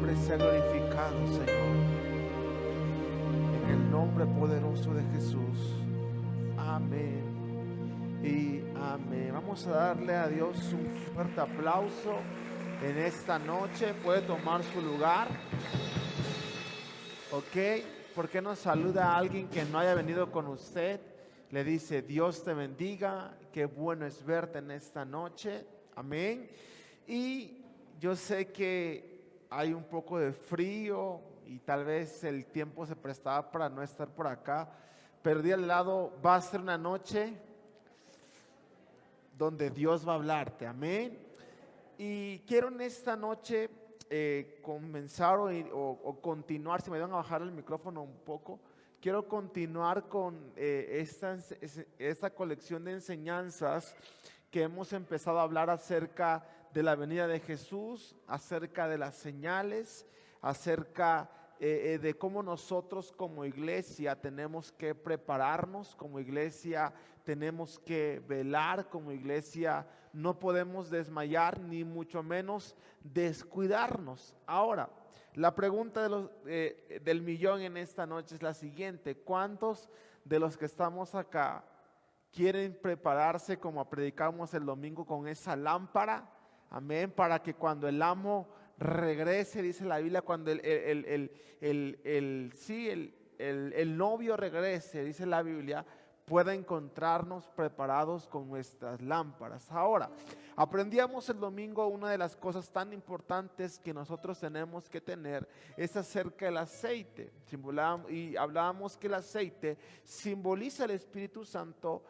nombre sea glorificado, Señor. En el nombre poderoso de Jesús. Amén y amén. Vamos a darle a Dios un fuerte aplauso en esta noche. Puede tomar su lugar. Ok, ¿por qué no saluda a alguien que no haya venido con usted? Le dice: Dios te bendiga, qué bueno es verte en esta noche. Amén. Y yo sé que hay un poco de frío y tal vez el tiempo se prestaba para no estar por acá, pero de al lado va a ser una noche donde Dios va a hablarte. Amén. Y quiero en esta noche comenzar o continuar, si me van a bajar el micrófono un poco, quiero continuar con esta colección de enseñanzas que hemos empezado a hablar acerca de la venida de Jesús, acerca de las señales, acerca de cómo nosotros como iglesia tenemos que prepararnos, como iglesia tenemos que velar, como iglesia no podemos desmayar ni mucho menos descuidarnos. Ahora, la pregunta del millón en esta noche es la siguiente: ¿cuántos de los que estamos acá quieren prepararse como predicamos el domingo con esa lámpara? Amén, para que cuando el amo regrese, dice la Biblia, cuando el novio regrese, dice la Biblia, pueda encontrarnos preparados con nuestras lámparas. Ahora, aprendíamos el domingo una de las cosas tan importantes que nosotros tenemos que tener es acerca del aceite. Y hablábamos que el aceite simboliza el Espíritu Santo,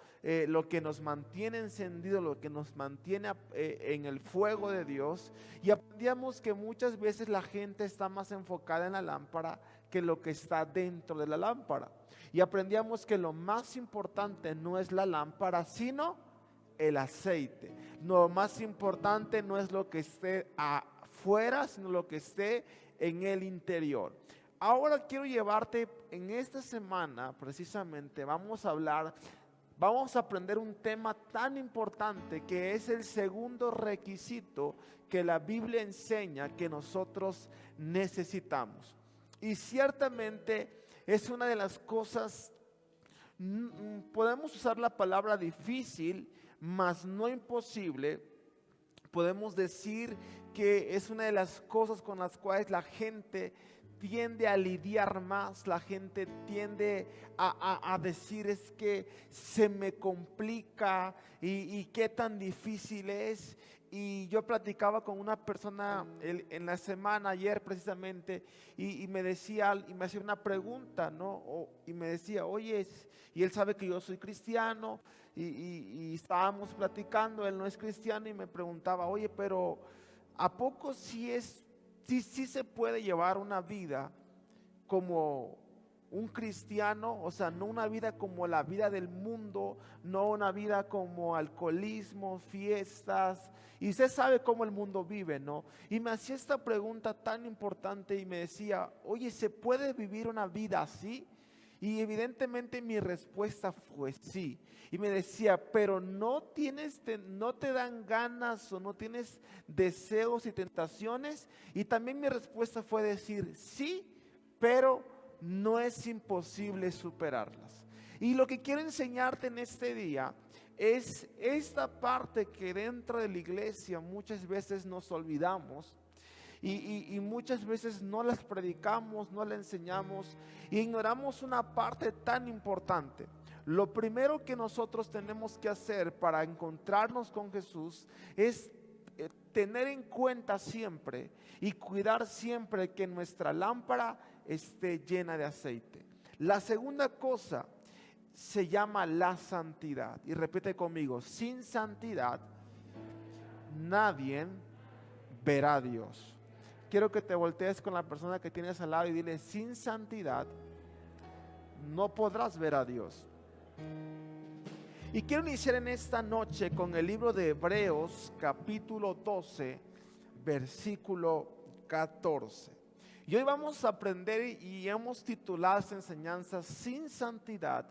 lo que nos mantiene encendido, lo que nos mantiene en el fuego de Dios. Y aprendíamos que muchas veces la gente está más enfocada en la lámpara que lo que está dentro de la lámpara. Y aprendíamos que lo más importante no es la lámpara, sino el aceite. Lo más importante no es lo que esté afuera, sino lo que esté en el interior. Ahora quiero llevarte en esta semana, precisamente, vamos a aprender un tema tan importante que es el segundo requisito que la Biblia enseña que nosotros necesitamos. Y ciertamente es una de las cosas, podemos usar la palabra difícil, mas no imposible. Podemos decir que es una de las cosas con las cuales la gente tiende a lidiar más, la gente tiende a decir: es que se me complica y qué tan difícil es. Y yo platicaba con una persona en la semana, ayer precisamente, y me decía, y me hacía una pregunta, ¿no? Y me decía: oye, y él sabe que yo soy cristiano, y estábamos platicando, él no es cristiano, y me preguntaba: oye, pero ¿a poco sí se puede llevar una vida como un cristiano? O sea, no una vida como la vida del mundo, no una vida como alcoholismo, fiestas. Y usted sabe cómo el mundo vive, ¿no? Y me hacía esta pregunta tan importante y me decía: oye, ¿se puede vivir una vida así? Y evidentemente mi respuesta fue sí. Y me decía: pero no te dan ganas o no tienes deseos y tentaciones. Y también mi respuesta fue decir: sí, pero no es imposible superarlas. Y lo que quiero enseñarte en este día es esta parte que dentro de la iglesia muchas veces nos olvidamos. Y muchas veces no las predicamos, no las enseñamos, e ignoramos una parte tan importante. Lo primero que nosotros tenemos que hacer para encontrarnos con Jesús es tener en cuenta siempre y cuidar siempre que nuestra lámpara esté llena de aceite. La segunda cosa se llama la santidad. Y repite conmigo: sin santidad nadie verá a Dios. Quiero que te voltees con la persona que tienes al lado y dile: sin santidad no podrás ver a Dios. Y quiero iniciar en esta noche con el libro de Hebreos capítulo 12 versículo 14. Y hoy vamos a aprender, y hemos titulado esta enseñanza: sin santidad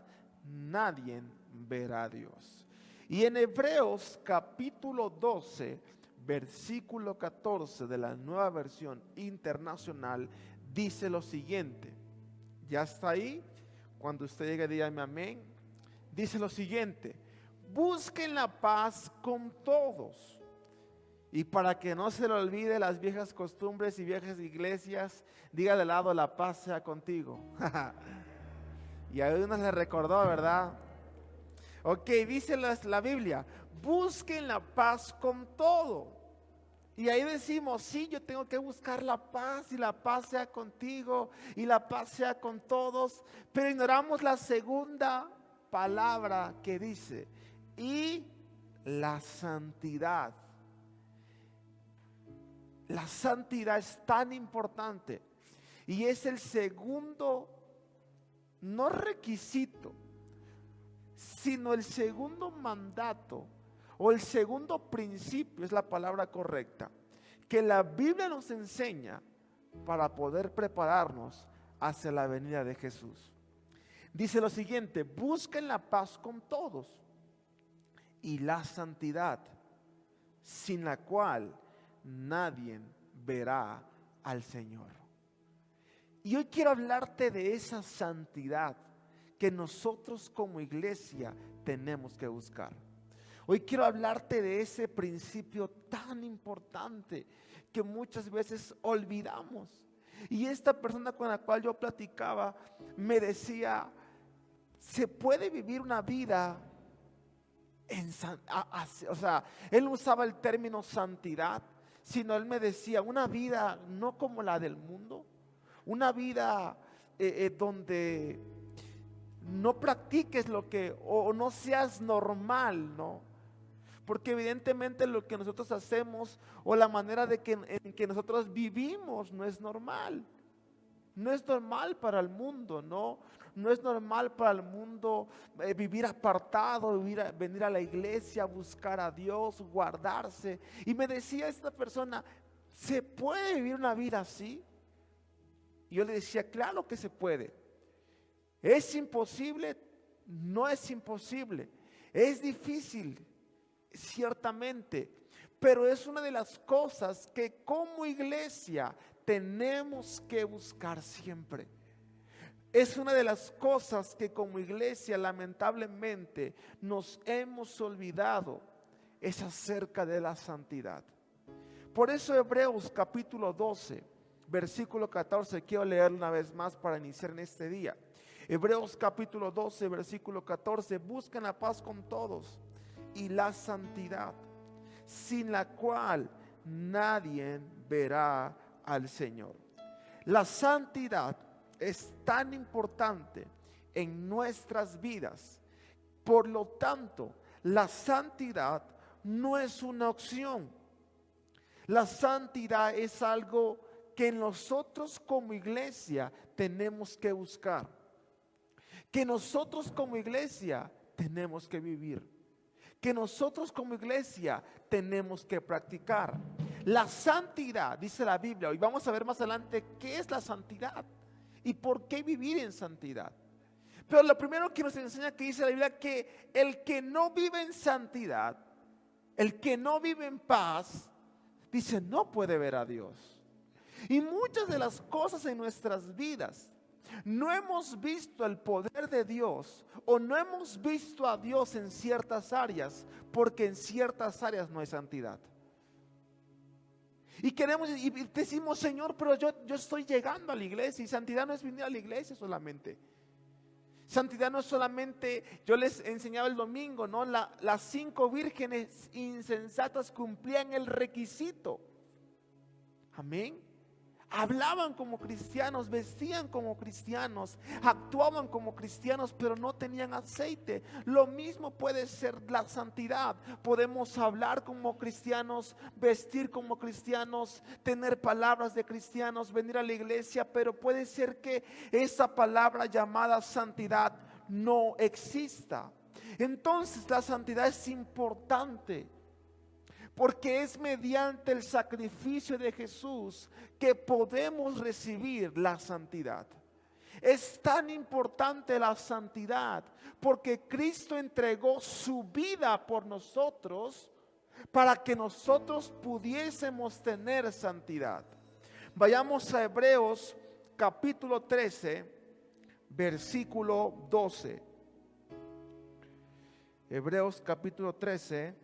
nadie verá a Dios. Y en Hebreos capítulo 12 versículo 14 de la Nueva Versión Internacional, dice lo siguiente. ¿Ya está ahí? Cuando usted llegue, dígame amén. Dice lo siguiente: busquen la paz con todos. Y para que no se le olvide las viejas costumbres y viejas iglesias, diga de lado: la paz sea contigo. Y a uno le recordó, ¿verdad? Ok, dice la Biblia: busquen la paz con todo. Y ahí decimos: sí, yo tengo que buscar la paz, y la paz sea contigo, y la paz sea con todos. Pero ignoramos la segunda palabra que dice: y la santidad. La santidad es tan importante, y es el segundo, no requisito, sino el segundo mandato, o el segundo principio, es la palabra correcta, que la Biblia nos enseña para poder prepararnos hacia la venida de Jesús. Dice lo siguiente: busquen la paz con todos y la santidad, sin la cual nadie verá al Señor. Y hoy quiero hablarte de esa santidad que nosotros como iglesia tenemos que buscar. Hoy quiero hablarte de ese principio tan importante que muchas veces olvidamos. Y esta persona con la cual yo platicaba me decía: se puede vivir una vida o sea, él usaba el término santidad, sino él me decía: una vida no como la del mundo, una vida donde no practiques lo que, o no seas normal, ¿no? Porque evidentemente lo que nosotros hacemos, o la manera en que nosotros vivimos, no es normal. No es normal para el mundo, ¿no? No es normal para el mundo vivir apartado, venir a la iglesia, buscar a Dios, guardarse. Y me decía esta persona: ¿se puede vivir una vida así? Y yo le decía: claro que se puede. ¿Es imposible? No es imposible. Es difícil, ciertamente, pero es una de las cosas que como iglesia tenemos que buscar siempre. Es una de las cosas que como iglesia lamentablemente nos hemos olvidado, es acerca de la santidad. Por eso Hebreos capítulo 12, versículo 14, quiero leer una vez más para iniciar en este día. Hebreos capítulo 12, versículo 14: busquen la paz con todos y la santidad, sin la cual nadie verá al Señor. La santidad es tan importante en nuestras vidas. Por lo tanto, la santidad no es una opción. La santidad es algo que nosotros como iglesia tenemos que buscar, que nosotros como iglesia tenemos que vivir, que nosotros como iglesia tenemos que practicar. La santidad, dice la Biblia, y vamos a ver más adelante qué es la santidad y por qué vivir en santidad. Pero lo primero que nos enseña, que dice la Biblia, que el que no vive en santidad, el que no vive en paz, dice, no puede ver a Dios. Y muchas de las cosas en nuestras vidas no hemos visto el poder de Dios, o no hemos visto a Dios en ciertas áreas, porque en ciertas áreas no hay santidad. Y queremos, y decimos: Señor, pero yo estoy llegando a la iglesia. Y santidad no es venir a la iglesia solamente. Santidad no es solamente, yo les enseñaba el domingo, ¿no? Las 5 vírgenes insensatas cumplían el requisito. Amén. Hablaban como cristianos, vestían como cristianos, actuaban como cristianos, pero no tenían aceite. Lo mismo puede ser la santidad. Podemos hablar como cristianos, vestir como cristianos, tener palabras de cristianos, venir a la iglesia, pero puede ser que esa palabra llamada santidad no exista. Entonces la santidad es importante, porque es mediante el sacrificio de Jesús que podemos recibir la santidad. Es tan importante la santidad porque Cristo entregó su vida por nosotros, para que nosotros pudiésemos tener santidad. Vayamos a Hebreos capítulo 13, versículo 12. Hebreos capítulo 13,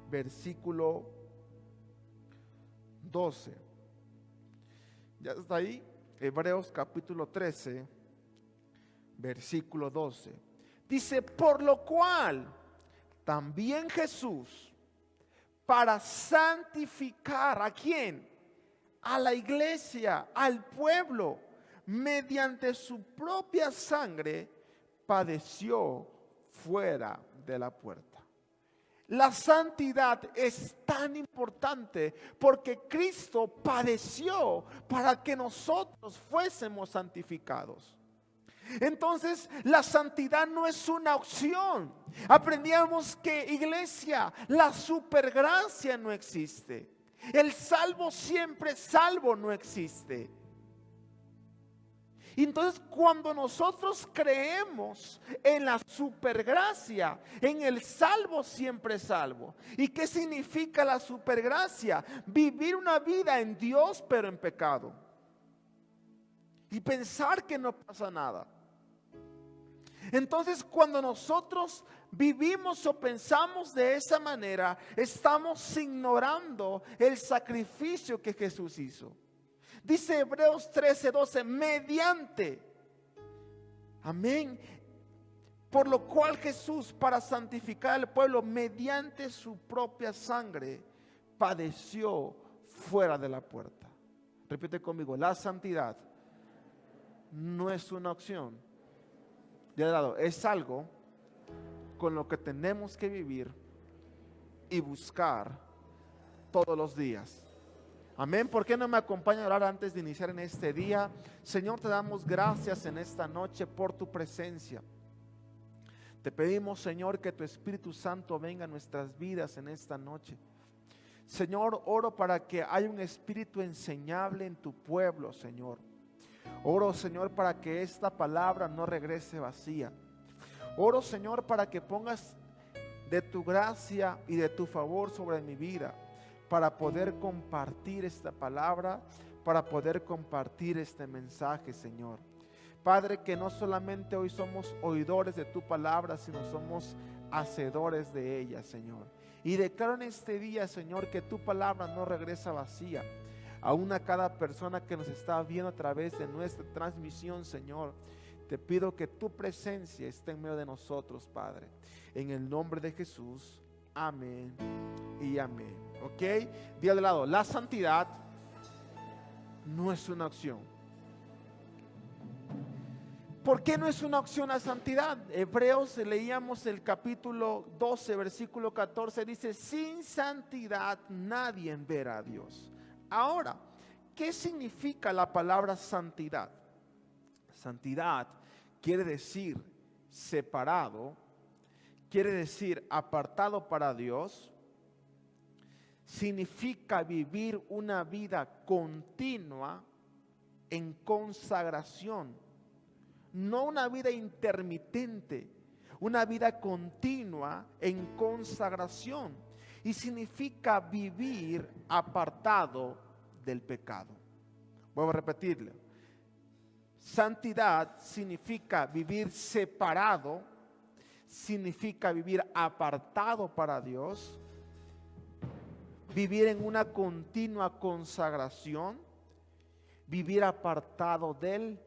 versículo 12. ¿Ya está ahí? Hebreos capítulo 13, versículo 12. Dice, por lo cual también Jesús, para santificar ¿a quién? A la iglesia, al pueblo, mediante su propia sangre, padeció fuera de la puerta. La santidad es tan importante porque Cristo padeció para que nosotros fuésemos santificados. Entonces, la santidad no es una opción. Aprendíamos que, iglesia, la supergracia no existe. El salvo siempre salvo no existe. Entonces, cuando nosotros creemos en la supergracia, en el salvo siempre salvo. ¿Y qué significa la supergracia? Vivir una vida en Dios pero en pecado. Y pensar que no pasa nada. Entonces, cuando nosotros vivimos o pensamos de esa manera, estamos ignorando el sacrificio que Jesús hizo. Dice Hebreos 13:12, mediante, amén, por lo cual Jesús, para santificar al pueblo, mediante su propia sangre, padeció fuera de la puerta. Repite conmigo, la santidad no es una opción. De lado, es algo con lo que tenemos que vivir y buscar todos los días. Amén. ¿Por qué no me acompaña a orar antes de iniciar en este día? Señor, te damos gracias en esta noche por tu presencia. Te pedimos, Señor, que tu Espíritu Santo venga a nuestras vidas en esta noche. Señor, oro para que haya un espíritu enseñable en tu pueblo, Señor. Oro, Señor, para que esta palabra no regrese vacía. Oro, Señor, para que pongas de tu gracia y de tu favor sobre mi vida, para poder compartir esta palabra, para poder compartir este mensaje, Señor. Padre, que no solamente hoy somos oidores de tu palabra, sino somos hacedores de ella, Señor. Y declaro en este día, Señor, que tu palabra no regresa vacía. Aún a cada persona que nos está viendo a través de nuestra transmisión, Señor, te pido que tu presencia esté en medio de nosotros, Padre. En el nombre de Jesús, amén y amén. ¿Ok? Dí al lado, la santidad no es una opción. ¿Por qué no es una opción la santidad? Hebreos, leíamos el capítulo 12, versículo 14, dice, sin santidad nadie verá a Dios. Ahora, ¿qué significa la palabra santidad? Santidad quiere decir separado, quiere decir apartado para Dios. Significa vivir una vida continua en consagración, no una vida intermitente, una vida continua en consagración. Y significa vivir apartado del pecado. Voy a repetirlo. Santidad significa vivir separado, significa vivir apartado para Dios, vivir en una continua consagración, vivir apartado del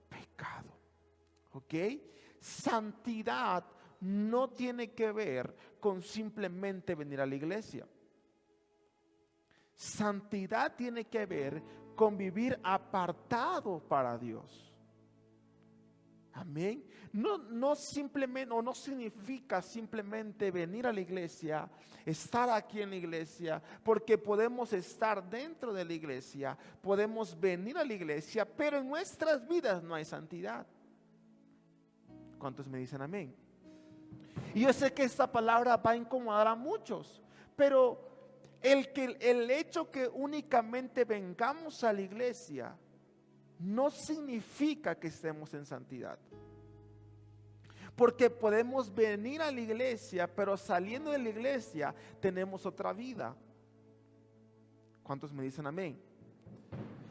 pecado. ¿Ok? Santidad no tiene que ver con simplemente venir a la iglesia. Santidad tiene que ver con vivir apartado para Dios. Amén. No simplemente, o no significa simplemente venir a la iglesia, estar aquí en la iglesia, porque podemos estar dentro de la iglesia, podemos venir a la iglesia, pero en nuestras vidas no hay santidad. ¿Cuántos me dicen amén? Y yo sé que esta palabra va a incomodar a muchos, pero el hecho que únicamente vengamos a la iglesia no significa que estemos en santidad. Porque podemos venir a la iglesia, pero saliendo de la iglesia tenemos otra vida. ¿Cuántos me dicen amén?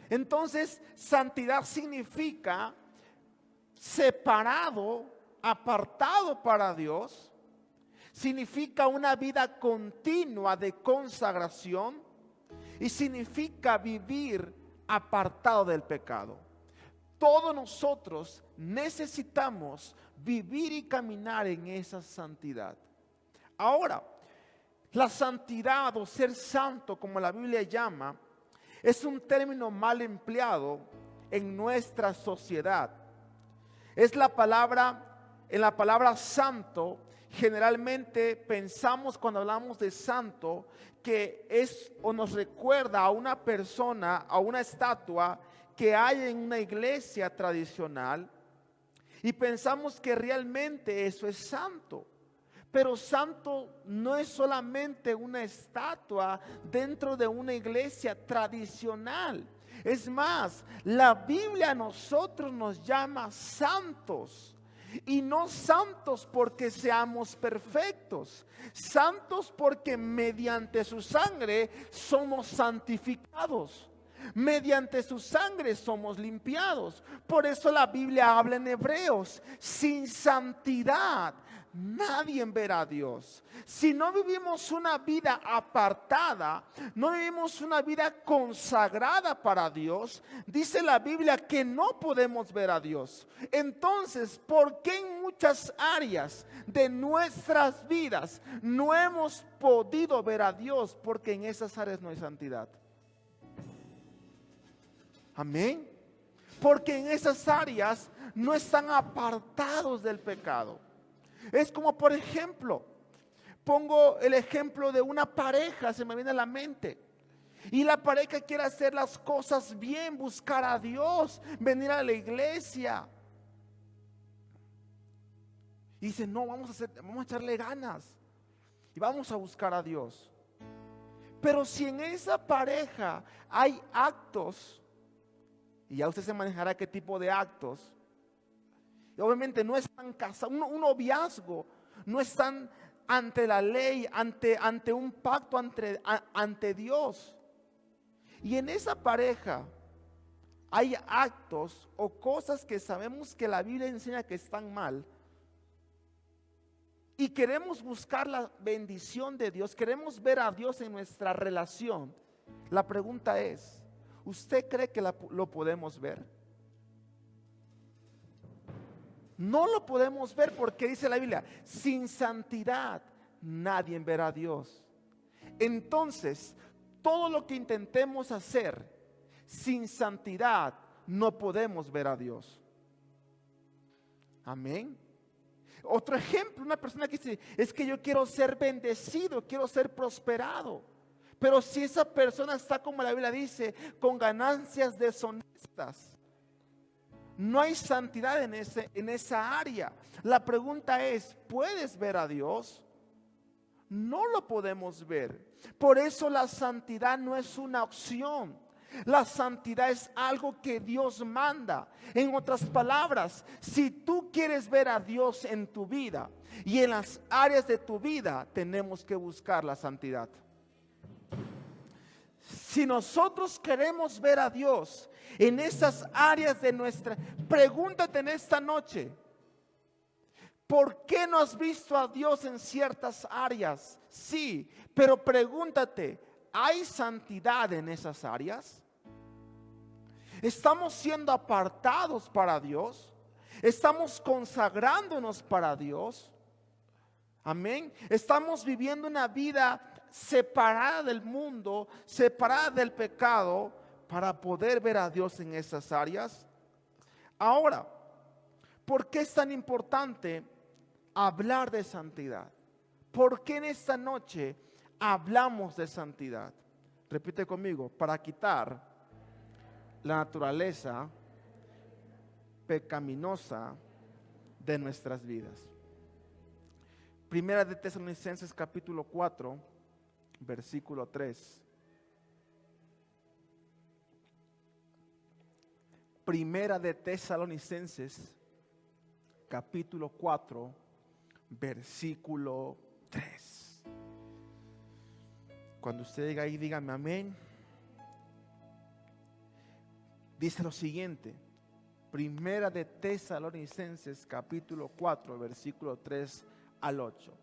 Entonces, santidad significa separado, apartado para Dios. Significa una vida continua de consagración y significa vivir apartado del pecado. Todos nosotros necesitamos vivir y caminar en esa santidad. Ahora, la santidad o ser santo, como la Biblia llama, es un término mal empleado en nuestra sociedad. Es la palabra, en la palabra santo, generalmente pensamos cuando hablamos de santo que es o nos recuerda a una persona, a una estatua que hay en una iglesia tradicional y pensamos que realmente eso es santo. Pero santo no es solamente una estatua dentro de una iglesia tradicional. Es más, la Biblia a nosotros nos llama santos. Y no santos porque seamos perfectos, santos porque mediante su sangre somos santificados. Mediante su sangre somos limpiados. Por eso la Biblia habla en Hebreos: sin santidad nadie verá a Dios. Si no vivimos una vida apartada, no vivimos una vida consagrada para Dios, dice la Biblia que no podemos ver a Dios. Entonces, ¿por qué en muchas áreas de nuestras vidas no hemos podido ver a Dios? Porque en esas áreas no hay santidad. Amén. Porque en esas áreas no están apartados del pecado. Es como, por ejemplo, pongo el ejemplo de una pareja, se me viene a la mente. Y la pareja quiere hacer las cosas bien, buscar a Dios, venir a la iglesia. Y dice, no, vamos a echarle ganas y vamos a buscar a Dios. Pero si en esa pareja hay actos, y ya usted se manejará qué tipo de actos. Y obviamente no están casados, un noviazgo, no están ante la ley, ante un pacto ante Dios. Y en esa pareja hay actos o cosas que sabemos que la Biblia enseña que están mal. Y queremos buscar la bendición de Dios, queremos ver a Dios en nuestra relación. La pregunta es, ¿usted cree que lo podemos ver? No lo podemos ver porque dice la Biblia, sin santidad nadie verá a Dios. Entonces, todo lo que intentemos hacer sin santidad no podemos ver a Dios. Amén. Otro ejemplo, una persona que dice, es que yo quiero ser bendecido, quiero ser prosperado. Pero si esa persona está, como la Biblia dice, con ganancias deshonestas, no hay santidad en esa área. La pregunta es, ¿puedes ver a Dios? No lo podemos ver. Por eso la santidad no es una opción. La santidad es algo que Dios manda. En otras palabras, si tú quieres ver a Dios en tu vida y en las áreas de tu vida, tenemos que buscar la santidad. Si nosotros queremos ver a Dios en esas áreas de nuestra, pregúntate en esta noche, ¿por qué no has visto a Dios en ciertas áreas? Sí, pero pregúntate, ¿hay santidad en esas áreas? ¿Estamos siendo apartados para Dios? ¿Estamos consagrándonos para Dios? Amén. ¿Estamos viviendo una vida separada del mundo, separada del pecado, para poder ver a Dios en esas áreas? Ahora, ¿por qué es tan importante hablar de santidad? ¿Por qué en esta noche hablamos de santidad? Repite conmigo, para quitar la naturaleza pecaminosa de nuestras vidas. Primera de Tesalonicenses capítulo 4, versículo 3. Primera de Tesalonicenses capítulo 4, versículo 3. Cuando usted llegue ahí, dígame amén. Dice lo siguiente, Primera de Tesalonicenses, capítulo 4, versículo 3 al 8.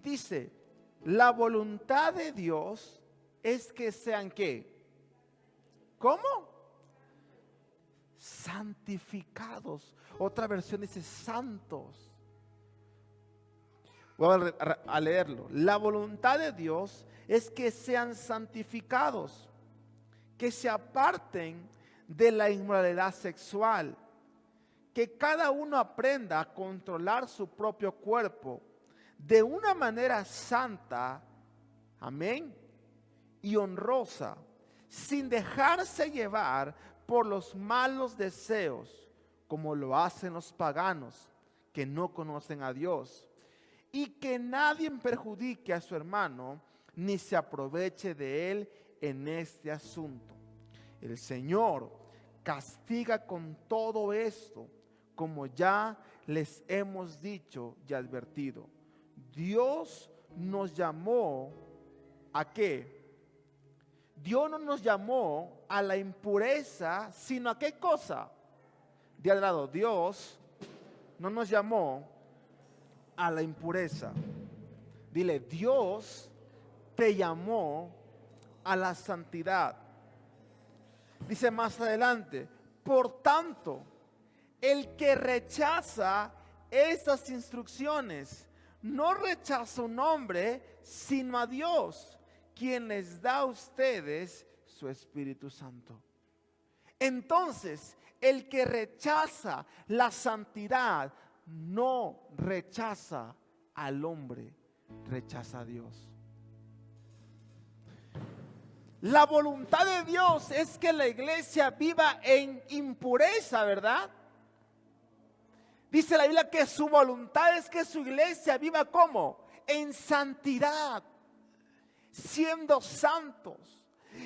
Dice, la voluntad de Dios es que sean ¿qué? ¿Cómo? Santificados. Otra versión dice santos. Voy a leerlo. La voluntad de Dios es que sean santificados, que se aparten de la inmoralidad sexual, que cada uno aprenda a controlar su propio cuerpo de una manera santa, amén, y honrosa, sin dejarse llevar por los malos deseos, como lo hacen los paganos que no conocen a Dios, y que nadie perjudique a su hermano, ni se aproveche de él en este asunto. El Señor castiga con todo esto, como ya les hemos dicho y advertido. Dios nos llamó ¿a qué? Dios no nos llamó a la impureza, sino ¿a qué cosa? De al lado, Dios no nos llamó a la impureza. Dile, Dios te llamó a la santidad. Dice más adelante, por tanto, el que rechaza estas instrucciones, no rechaza un hombre, sino a Dios, quien les da a ustedes su Espíritu Santo. Entonces, el que rechaza la santidad, no rechaza al hombre, rechaza a Dios. La voluntad de Dios es que la iglesia viva en impureza, ¿verdad? Dice la Biblia que su voluntad es que su iglesia viva ¿cómo? En santidad, siendo santos.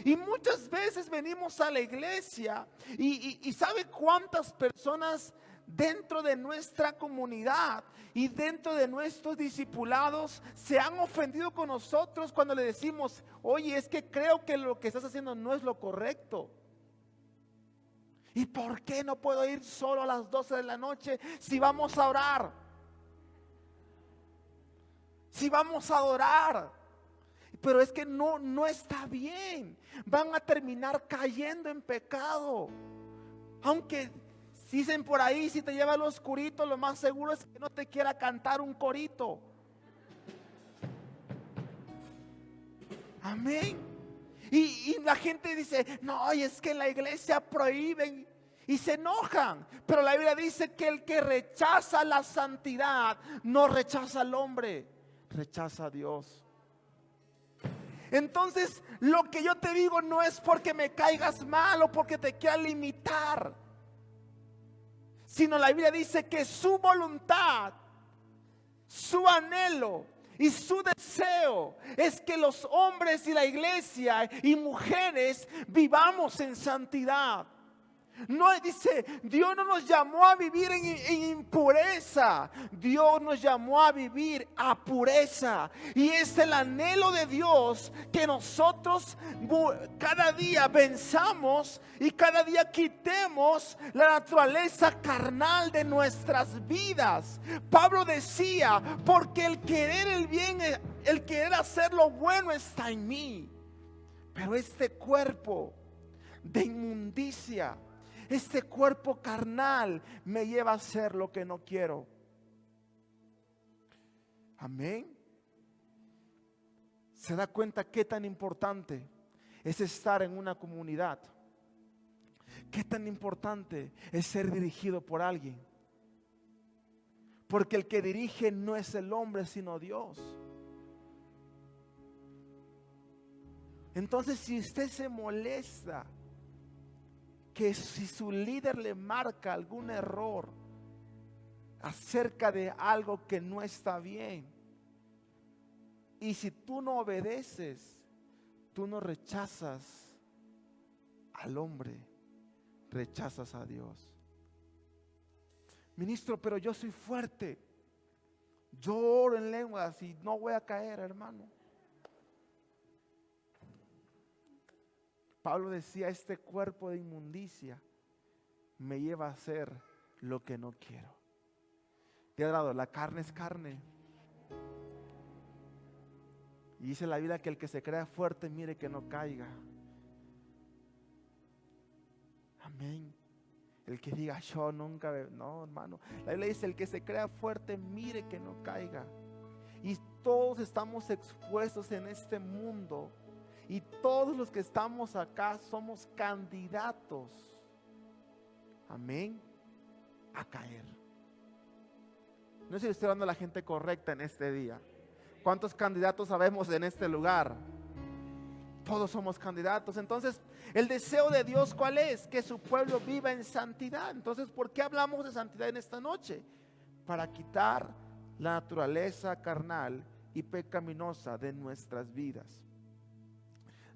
Y muchas veces venimos a la iglesia y ¿sabe cuántas personas dentro de nuestra comunidad y dentro de nuestros discipulados se han ofendido con nosotros cuando le decimos, oye, es que creo que lo que estás haciendo no es lo correcto? ¿Y por qué no puedo ir solo a las 12 de la noche si vamos a orar? Si vamos a adorar. Pero es que no está bien. Van a terminar cayendo en pecado. Aunque dicen por ahí, si te lleva al oscurito, lo más seguro es que no te quiera cantar un corito. Amén. Y la gente dice, no, y es que en la iglesia prohíben y se enojan. Pero la Biblia dice que el que rechaza la santidad no rechaza al hombre, rechaza a Dios. Entonces, lo que yo te digo no es porque me caigas mal o porque te quiera limitar, sino la Biblia dice que su voluntad, su anhelo y su deseo es que los hombres y la iglesia y mujeres vivamos en santidad. No dice, Dios no nos llamó a vivir en impureza. Dios nos llamó a vivir a pureza. Y es el anhelo de Dios que nosotros cada día venzamos y cada día quitemos la naturaleza carnal de nuestras vidas. Pablo decía, porque el querer el bien, el querer hacer lo bueno está en mí. Pero este cuerpo de inmundicia, este cuerpo carnal me lleva a hacer lo que no quiero. Amén. ¿Se da cuenta qué tan importante es estar en una comunidad? ¿Qué tan importante es ser dirigido por alguien? Porque el que dirige no es el hombre, sino Dios. Entonces, si usted se molesta que si su líder le marca algún error acerca de algo que no está bien, y si tú no obedeces, tú no rechazas al hombre, rechazas a Dios. Ministro, pero yo soy fuerte. Yo oro en lenguas y no voy a caer, hermano. Pablo decía, este cuerpo de inmundicia me lleva a hacer lo que no quiero. De otro lado, la carne es carne. Y dice la Biblia que el que se crea fuerte, mire que no caiga. Amén. El que diga yo nunca, no, hermano. La Biblia dice, el que se crea fuerte, mire que no caiga. Y todos estamos expuestos en este mundo. Y todos los que estamos acá somos candidatos, amén, a caer. No sé si estoy hablando a la gente correcta en este día. ¿Cuántos candidatos sabemos en este lugar? Todos somos candidatos. Entonces, el deseo de Dios, ¿cuál es? Que su pueblo viva en santidad. Entonces, ¿por qué hablamos de santidad en esta noche? Para quitar la naturaleza carnal y pecaminosa de nuestras vidas.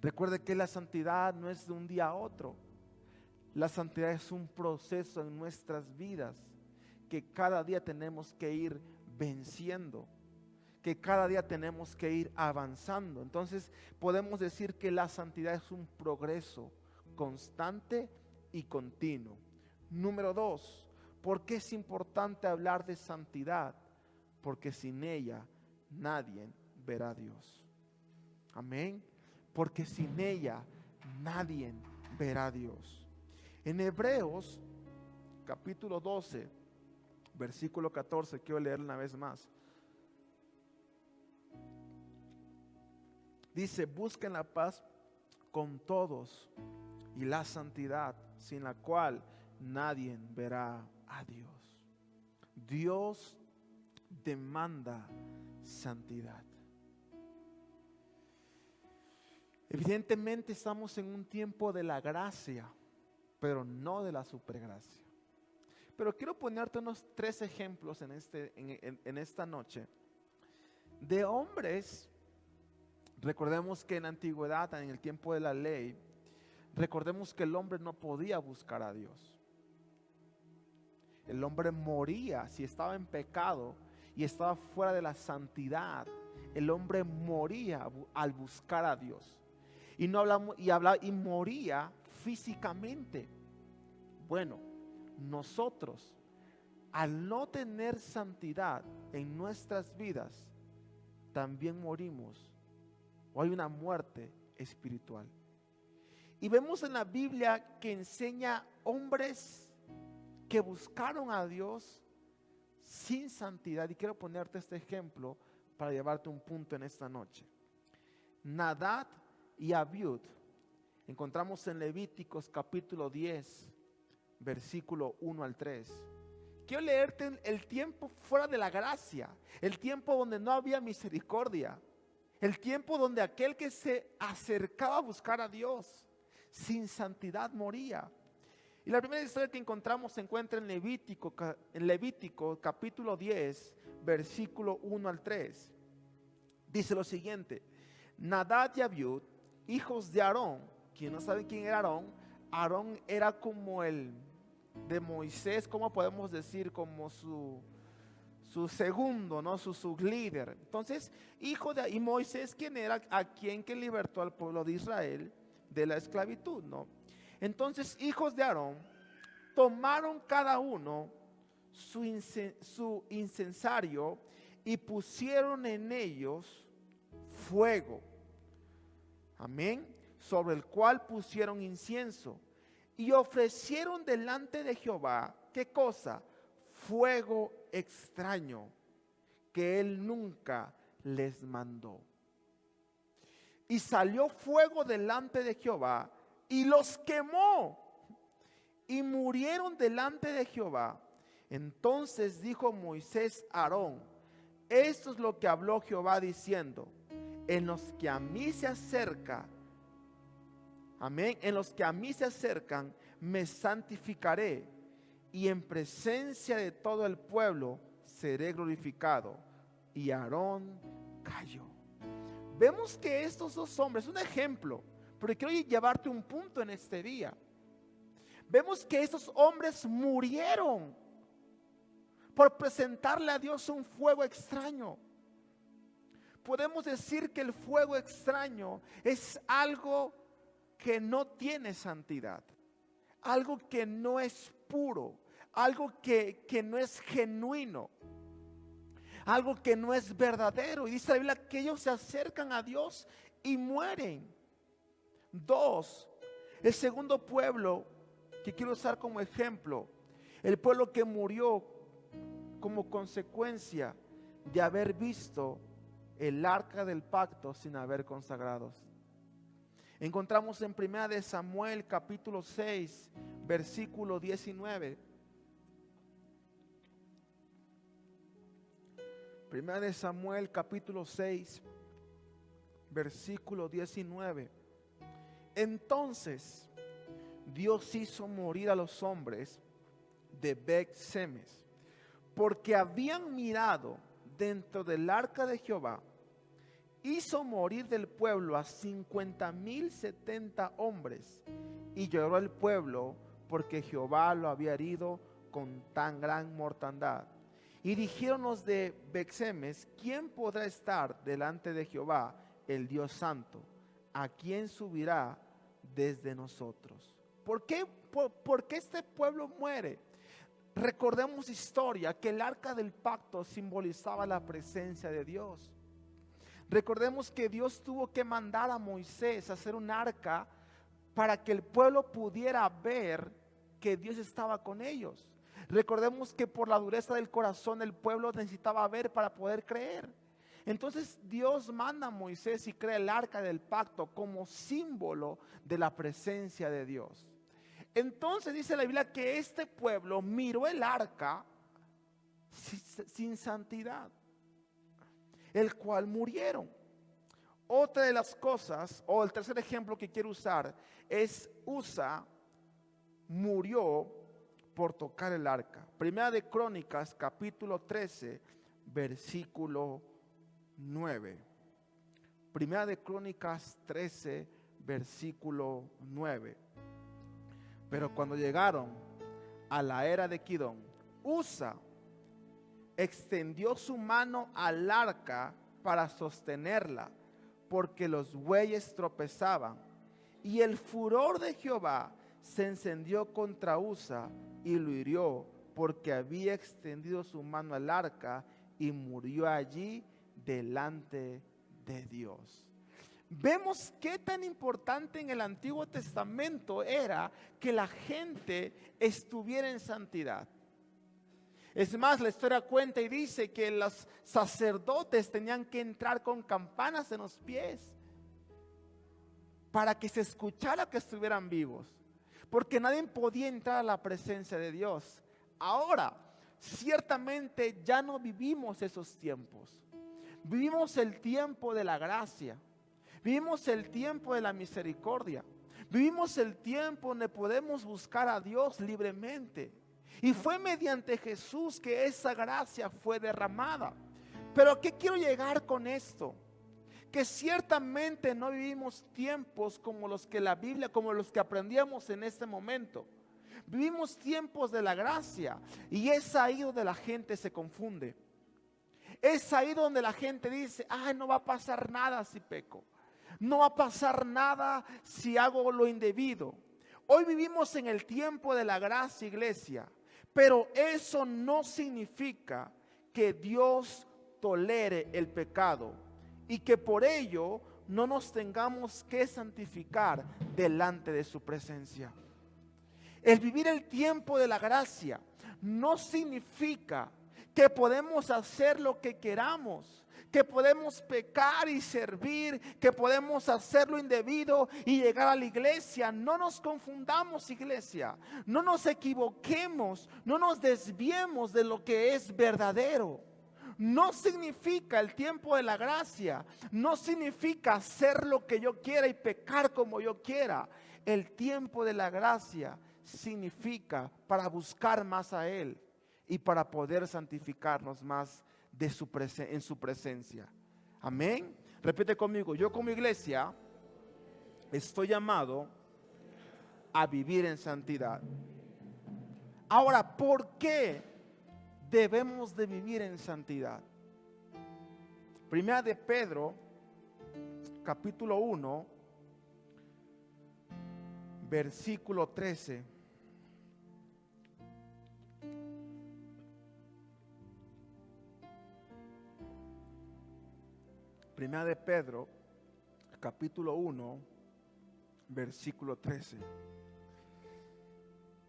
Recuerde que la santidad no es de un día a otro. La santidad es un proceso en nuestras vidas que cada día tenemos que ir venciendo, que cada día tenemos que ir avanzando. Entonces podemos decir que la santidad es un progreso constante y continuo. Número 2, ¿por qué es importante hablar de santidad? Porque sin ella nadie verá a Dios. Amén. Porque sin ella nadie verá a Dios. En Hebreos capítulo 12, versículo 14, quiero leer una vez más. Dice, busquen la paz con todos y la santidad, sin la cual nadie verá a Dios. Dios demanda santidad. Evidentemente estamos en un tiempo de la gracia, pero no de la supergracia. Pero quiero ponerte unos 3 ejemplos en esta noche de hombres. Recordemos que en la antigüedad, en el tiempo de la ley, recordemos que el hombre no podía buscar a Dios. El hombre moría si estaba en pecado y estaba fuera de la santidad. El hombre moría al buscar a Dios. Y no hablamos y moría físicamente. Bueno, nosotros al no tener santidad en nuestras vidas, también morimos, o hay una muerte espiritual. Y vemos en la Biblia que enseña hombres que buscaron a Dios sin santidad. Y quiero ponerte este ejemplo para llevarte un punto en esta noche. Nadab y Abiud, encontramos en Levíticos capítulo 10, versículo 1 al 3. Quiero leerte el tiempo fuera de la gracia, el tiempo donde no había misericordia, el tiempo donde aquel que se acercaba a buscar a Dios sin santidad moría. Y la primera historia que encontramos se encuentra en Levítico capítulo 10, versículo 1 al 3. Dice lo siguiente: Nadab y Abiud, hijos de Aarón. Quien no sabe quién era Aarón, Aarón era como el de Moisés, como podemos decir, como su segundo, ¿no? Su líder. Entonces, y Moisés, quien era a quien que libertó al pueblo de Israel de la esclavitud, ¿no? Entonces, hijos de Aarón tomaron cada uno su incensario y pusieron en ellos fuego. Amén. Sobre el cual pusieron incienso y ofrecieron delante de Jehová, ¿qué cosa? Fuego extraño que él nunca les mandó. Y salió fuego delante de Jehová y los quemó y murieron delante de Jehová. Entonces dijo Moisés a Aarón: esto es lo que habló Jehová diciendo: en los que a mí se acerca, amén, en los que a mí se acercan me santificaré, y en presencia de todo el pueblo seré glorificado. Y Aarón cayó. Vemos que estos dos hombres, un ejemplo, pero quiero llevarte un punto en este día. Vemos que estos hombres murieron por presentarle a Dios un fuego extraño. Podemos decir que el fuego extraño es algo que no tiene santidad, algo que no es puro, algo que no es genuino, algo que no es verdadero. Y dice la Biblia que ellos se acercan a Dios y mueren. 2, el segundo pueblo que quiero usar como ejemplo, el pueblo que murió como consecuencia de haber visto el arca del pacto sin haber consagrados. Encontramos en 1 de Samuel capítulo 6 versículo 19. 1 de Samuel capítulo 6 versículo 19. Entonces Dios hizo morir a los hombres de Bet-Semes, porque habían mirado dentro del arca de Jehová. Hizo morir del pueblo a 50,070 hombres, y lloró el pueblo porque Jehová lo había herido con tan gran mortandad. Y dijeron los de Bet-Semes: ¿quién podrá estar delante de Jehová, el Dios santo? ¿A quién subirá desde nosotros? ¿Por qué este pueblo muere? Recordemos historia, que el arca del pacto simbolizaba la presencia de Dios. Recordemos que Dios tuvo que mandar a Moisés a hacer un arca para que el pueblo pudiera ver que Dios estaba con ellos. Recordemos que por la dureza del corazón el pueblo necesitaba ver para poder creer. Entonces Dios manda a Moisés y crea el arca del pacto como símbolo de la presencia de Dios. Entonces dice la Biblia que este pueblo miró el arca sin santidad, el cual murieron. Otra de las cosas, o el tercer ejemplo que quiero usar, es Usa murió por tocar el arca. Primera de Crónicas capítulo 13 versículo 9. Primera de Crónicas 13 versículo 9. Pero cuando llegaron a la era de Kidón, Usa extendió su mano al arca para sostenerla, porque los bueyes tropezaban. Y el furor de Jehová se encendió contra Usa y lo hirió, porque había extendido su mano al arca, y murió allí delante de Dios. Vemos qué tan importante en el Antiguo Testamento era que la gente estuviera en santidad. Es más, la historia cuenta y dice que los sacerdotes tenían que entrar con campanas en los pies para que se escuchara que estuvieran vivos, porque nadie podía entrar a la presencia de Dios. Ahora, ciertamente ya no vivimos esos tiempos. Vivimos el tiempo de la gracia. Vivimos el tiempo de la misericordia. Vivimos el tiempo donde podemos buscar a Dios libremente. Y fue mediante Jesús que esa gracia fue derramada. Pero ¿a qué quiero llegar con esto? Que ciertamente no vivimos tiempos como los que la Biblia, como los que aprendíamos en este momento. Vivimos tiempos de la gracia, y es ahí donde la gente se confunde. Es ahí donde la gente dice: ay, no va a pasar nada si peco. No va a pasar nada si hago lo indebido. Hoy vivimos en el tiempo de la gracia, iglesia, pero eso no significa que Dios tolere el pecado y que por ello no nos tengamos que santificar delante de su presencia. El vivir el tiempo de la gracia no significa que podemos hacer lo que queramos, que podemos pecar y servir, que podemos hacer lo indebido y llegar a la iglesia. No nos confundamos, iglesia. No nos equivoquemos, no nos desviemos de lo que es verdadero. No significa el tiempo de la gracia, no significa hacer lo que yo quiera y pecar como yo quiera. El tiempo de la gracia significa para buscar más a Él y para poder santificarnos más en su presencia. Amén. Repite conmigo: yo como iglesia estoy llamado a vivir en santidad. Ahora, ¿por qué debemos de vivir en santidad. Primera de Pedro, capítulo 1, versículo 13. Primera de Pedro, capítulo 1, versículo 13.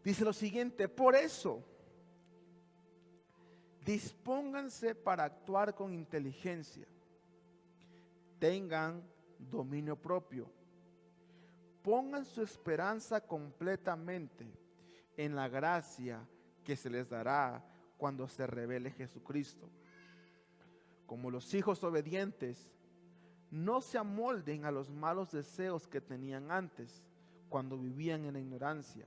Dice lo siguiente: por eso, dispónganse para actuar con inteligencia, tengan dominio propio, pongan su esperanza completamente en la gracia que se les dará cuando se revele Jesucristo. Como los hijos obedientes, no se amolden a los malos deseos que tenían antes, cuando vivían en la ignorancia.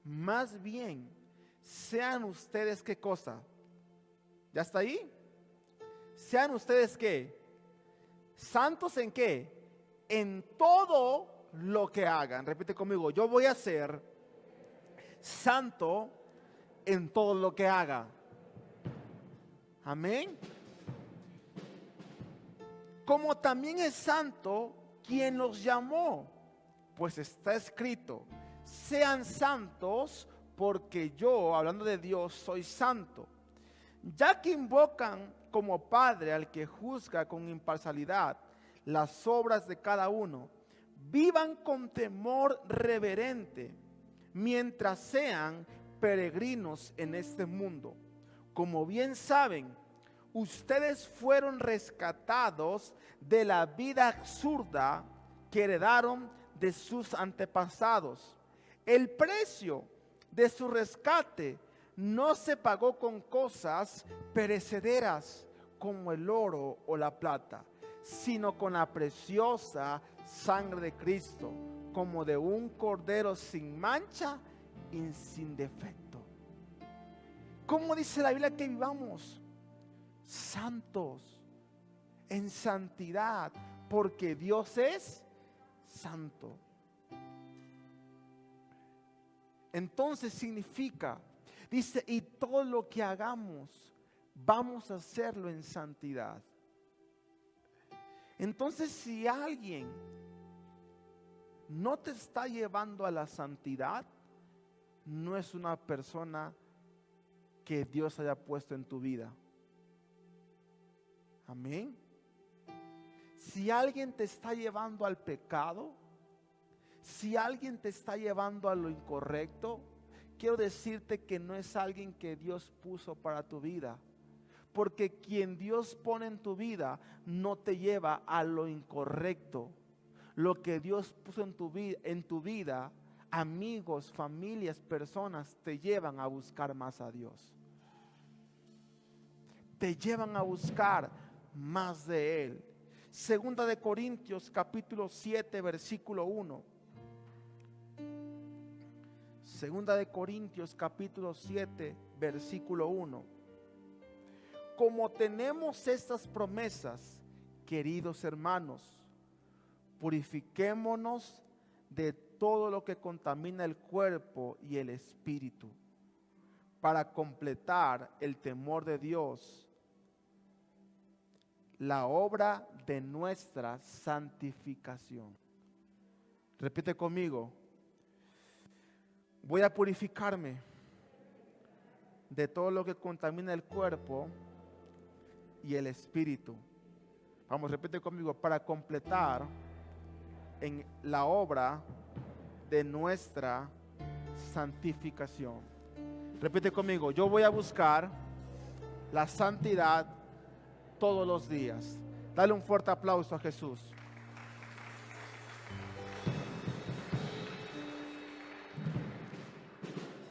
Más bien, sean ustedes, ¿qué cosa? ¿Ya está ahí? Sean ustedes, ¿qué? ¿Santos en qué? En todo lo que hagan. Repite conmigo: yo voy a ser santo en todo lo que haga. Amén. Como también es santo quien los llamó, pues está escrito: sean santos porque yo, hablando de Dios, soy santo. Ya que invocan como Padre al que juzga con imparcialidad las obras de cada uno, vivan con temor reverente mientras sean peregrinos en este mundo. Como bien saben, ustedes fueron rescatados de la vida absurda que heredaron de sus antepasados. El precio de su rescate no se pagó con cosas perecederas como el oro o la plata, sino con la preciosa sangre de Cristo, como de un cordero sin mancha y sin defecto. ¿Cómo dice la Biblia que vivamos? Santos, en santidad, porque Dios es santo. Entonces significa, dice, y todo lo que hagamos, vamos a hacerlo en santidad. Entonces, si alguien no te está llevando a la santidad, no es una persona que Dios haya puesto en tu vida. Amén. Si alguien te está llevando al pecado, si alguien te está llevando a lo incorrecto, quiero decirte que no es alguien que Dios puso para tu vida. Porque quien Dios pone en tu vida no te lleva a lo incorrecto. Lo que Dios puso en tu vida, amigos, familias, personas, te llevan a buscar más a Dios. Te llevan a buscar más de Él. Segunda de Corintios capítulo 7 versículo 1. Segunda de Corintios capítulo 7 versículo 1. Como tenemos estas promesas, queridos hermanos, purifiquémonos de todo lo que contamina el cuerpo y el espíritu, para completar el temor de Dios, la obra de nuestra santificación. Repite conmigo: voy a purificarme de todo lo que contamina el cuerpo y el espíritu. Vamos, repite conmigo: para completar en la obra de nuestra santificación. Repite conmigo: yo voy a buscar la santidad todos los días. Dale un fuerte aplauso a Jesús.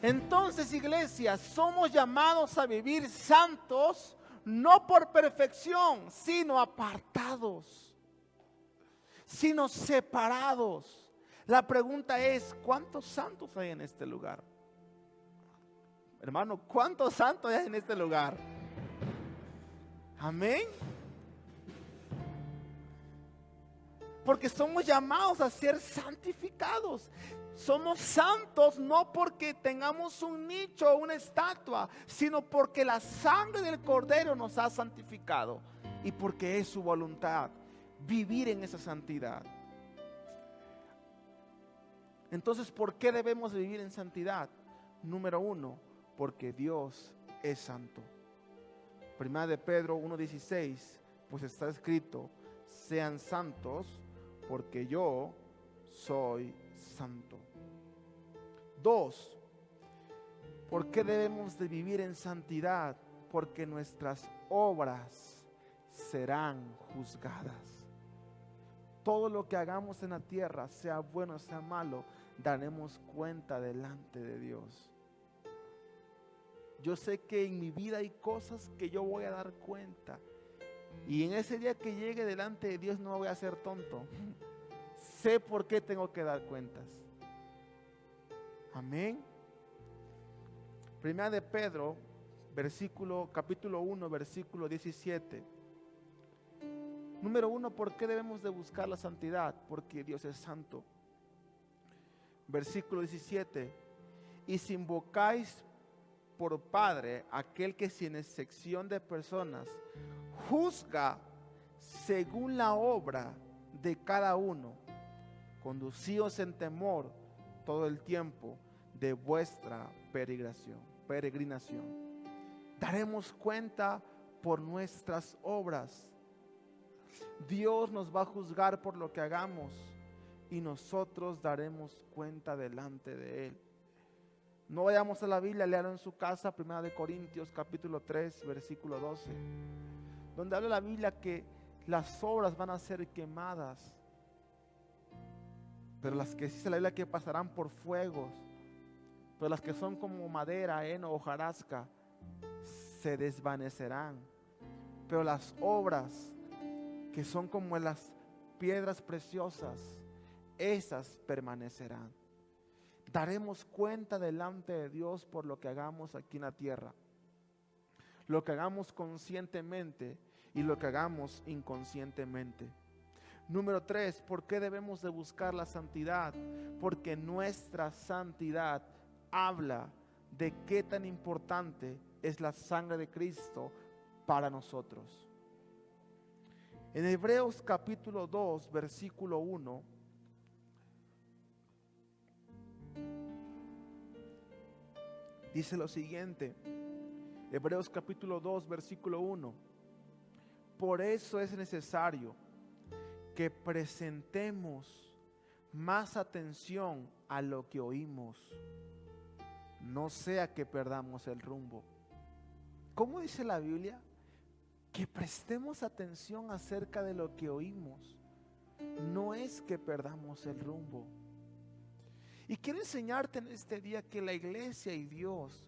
Entonces, iglesia, somos llamados a vivir santos, no por perfección, sino apartados, sino separados. La pregunta es: ¿cuántos santos hay en este lugar? Hermano, ¿cuántos santos hay en este lugar? Amén. Porque somos llamados a ser santificados. Somos santos no porque tengamos un nicho o una estatua, sino porque la sangre del Cordero nos ha santificado y porque es su voluntad vivir en esa santidad. Entonces, ¿por qué debemos vivir en santidad? Número 1, porque Dios es santo. Primera de Pedro 1:16, pues está escrito: sean santos porque yo soy santo. 2, ¿por qué debemos de vivir en santidad? Porque nuestras obras serán juzgadas. Todo lo que hagamos en la tierra, sea bueno o sea malo, daremos cuenta delante de Dios. Yo sé que en mi vida hay cosas que yo voy a dar cuenta. Y en ese día que llegue delante de Dios no voy a ser tonto. Sé por qué tengo que dar cuentas. Amén. Primera de Pedro, capítulo 1, versículo 17. Número 1, ¿por qué debemos de buscar la santidad? Porque Dios es santo. Versículo 17. Y si invocáis por Padre aquel que sin excepción de personas juzga según la obra de cada uno, conducíos en temor todo el tiempo de vuestra peregrinación. Daremos cuenta por nuestras obras. Dios nos va a juzgar por lo que hagamos y nosotros daremos cuenta delante de Él. No vayamos a la Biblia, léalo en su casa, 1 Corintios capítulo 3, versículo 12, donde habla la Biblia que las obras van a ser quemadas, pero las que dice la Biblia que pasarán por fuegos, pero las que son como madera, heno o hojarasca, se desvanecerán, pero las obras que son como las piedras preciosas, esas permanecerán. Daremos cuenta delante de Dios por lo que hagamos aquí en la tierra, lo que hagamos conscientemente y lo que hagamos inconscientemente. Número 3, ¿por qué debemos de buscar la santidad? Porque nuestra santidad habla de qué tan importante es la sangre de Cristo para nosotros. En Hebreos capítulo 2, versículo 1, dice lo siguiente. Hebreos capítulo 2, versículo 1. Por eso es necesario que presentemos más atención a lo que oímos, no sea que perdamos el rumbo. ¿Cómo dice la Biblia? Que prestemos atención acerca de lo que oímos, no es que perdamos el rumbo. Y quiero enseñarte en este día que la iglesia y Dios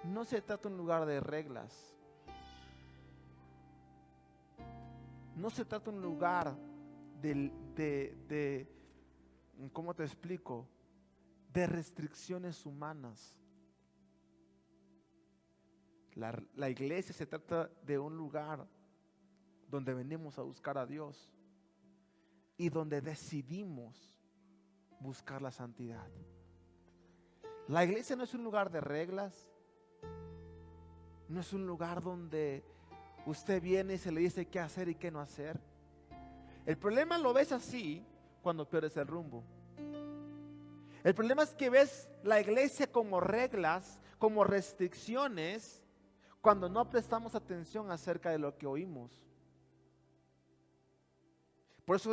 no se trata de un lugar de reglas, no se trata de un lugar de ¿cómo te explico? De restricciones humanas. La iglesia se trata de un lugar donde venimos a buscar a Dios y donde decidimos buscar la santidad. La iglesia no es un lugar de reglas, no es un lugar donde usted viene y se le dice qué hacer y qué no hacer. El problema lo ves así cuando pierdes el rumbo. El problema es que ves la iglesia como reglas, como restricciones, cuando no prestamos atención acerca de lo que oímos. Por eso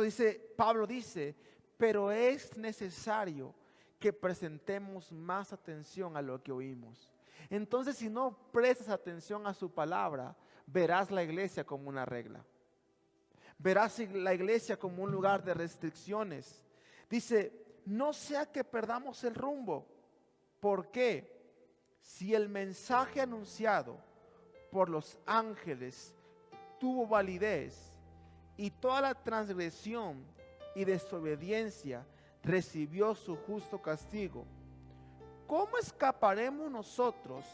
Pablo dice, pero es necesario que presentemos más atención a lo que oímos. Entonces, si no prestas atención a su palabra, verás la iglesia como una regla. Verás la iglesia como un lugar de restricciones. Dice, no sea que perdamos el rumbo. ¿Por qué? Si el mensaje anunciado por los ángeles tuvo validez y toda la transgresión y desobediencia recibió su justo castigo, ¿cómo escaparemos nosotros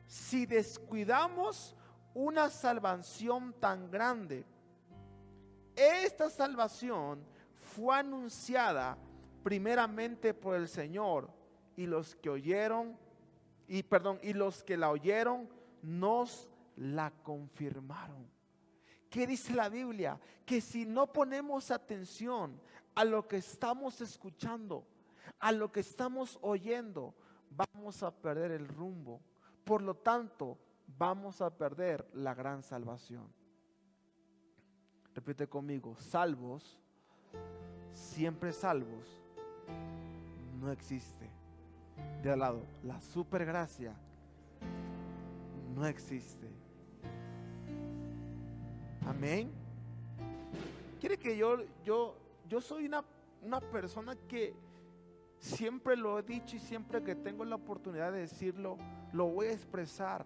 si descuidamos una salvación tan grande? Esta salvación fue anunciada primeramente por el Señor, y los que los que la oyeron nos la confirmaron. ¿Qué dice la Biblia? Que si no ponemos atención a lo que estamos escuchando, a lo que estamos oyendo, vamos a perder el rumbo. Por lo tanto, vamos a perder la gran salvación. Repite conmigo: salvos, siempre salvos, no existe. De al lado, la supergracia no existe. Amén. Quiere que yo soy una persona que siempre lo he dicho, y siempre que tengo la oportunidad de decirlo, lo voy a expresar.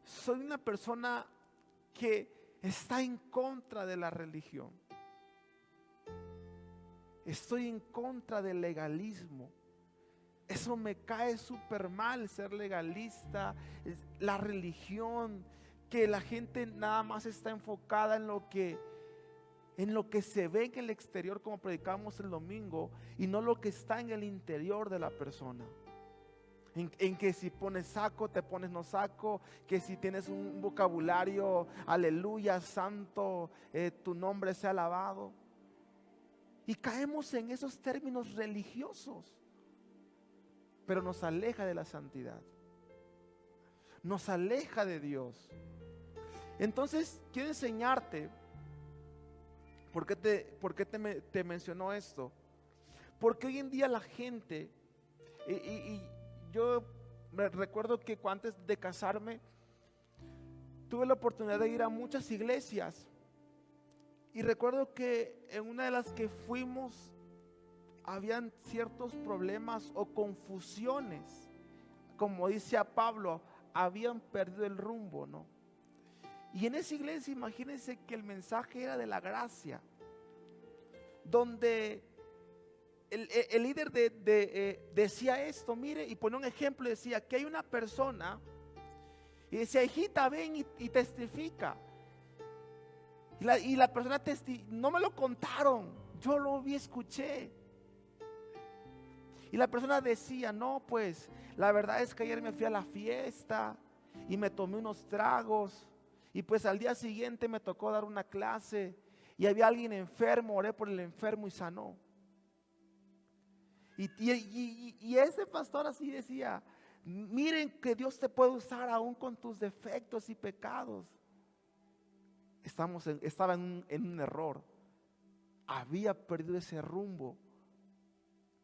Soy una persona que está en contra de la religión. Estoy en contra del legalismo. Eso me cae súper mal, ser legalista, la religión, que la gente nada más está enfocada en lo que se ve en el exterior, como predicamos el domingo, y no lo que está en el interior de la persona. En que si pones saco, te pones no saco, que si tienes un vocabulario, aleluya, santo, tu nombre sea alabado. Y caemos en esos términos religiosos, pero nos aleja de la santidad, nos aleja de Dios. Entonces quiero enseñarte por qué te mencionó esto. Porque hoy en día la gente, y yo me recuerdo que antes de casarme tuve la oportunidad de ir a muchas iglesias, y recuerdo que en una de las que fuimos habían ciertos problemas o confusiones. Como dice a Pablo, habían perdido el rumbo, ¿no? Y en esa iglesia, imagínense que el mensaje era de la gracia, donde el líder decía esto, mire, y ponía un ejemplo, decía que hay una persona, y decía: hijita, ven y testifica. Y la persona no me lo contaron, yo lo vi, escuché. Y la persona decía: no, pues la verdad es que ayer me fui a la fiesta y me tomé unos tragos, y pues al día siguiente me tocó dar una clase y había alguien enfermo, oré por el enfermo y sanó. Y ese pastor así decía: miren que Dios te puede usar aún con tus defectos y pecados. Estaba en un error. Había perdido ese rumbo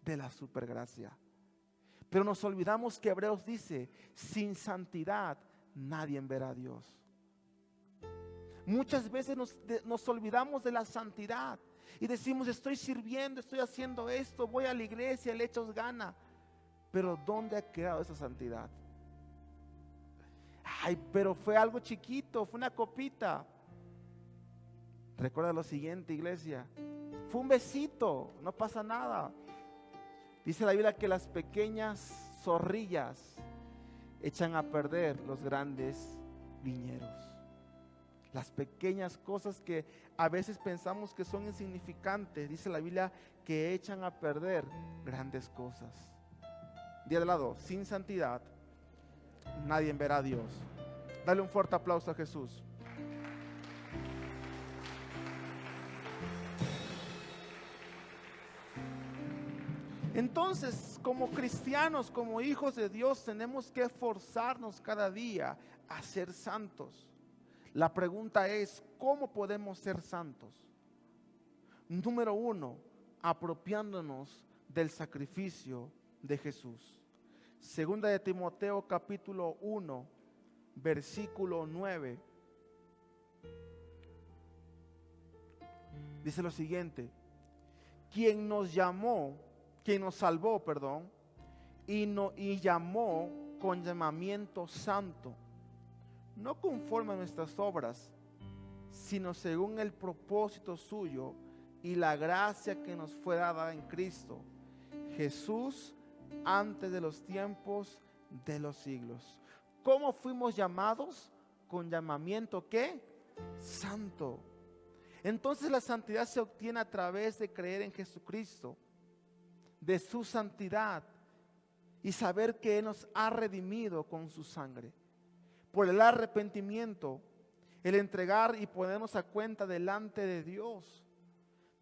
de la supergracia. Pero nos olvidamos que Hebreos dice: sin santidad nadie verá a Dios. Muchas veces nos olvidamos de la santidad y decimos: estoy sirviendo, estoy haciendo esto, voy a la iglesia, le echo ganas. Pero ¿dónde ha quedado esa santidad? Ay, pero fue algo chiquito, fue una copita. Recuerda lo siguiente, iglesia: fue un besito, no pasa nada. Dice la Biblia que las pequeñas zorrillas echan a perder los grandes viñedos. Las pequeñas cosas que a veces pensamos que son insignificantes, dice la Biblia que echan a perder grandes cosas. De al lado, sin santidad nadie verá a Dios. Dale un fuerte aplauso a Jesús. Entonces, como cristianos, como hijos de Dios, tenemos que esforzarnos cada día a ser santos. La pregunta es: ¿cómo podemos ser santos? Número 1, apropiándonos del sacrificio de Jesús. Segunda de Timoteo capítulo 1, versículo 9. Dice lo siguiente: quien nos salvó, y llamó con llamamiento santo, no conforme a nuestras obras, sino según el propósito suyo y la gracia que nos fue dada en Cristo Jesús antes de los tiempos de los siglos. ¿Cómo fuimos llamados? Con llamamiento ¿qué? Santo. Entonces la santidad se obtiene a través de creer en Jesucristo. de su santidad y saber que Él nos ha redimido con su sangre. Por el arrepentimiento, el entregar y ponernos a cuenta delante de Dios.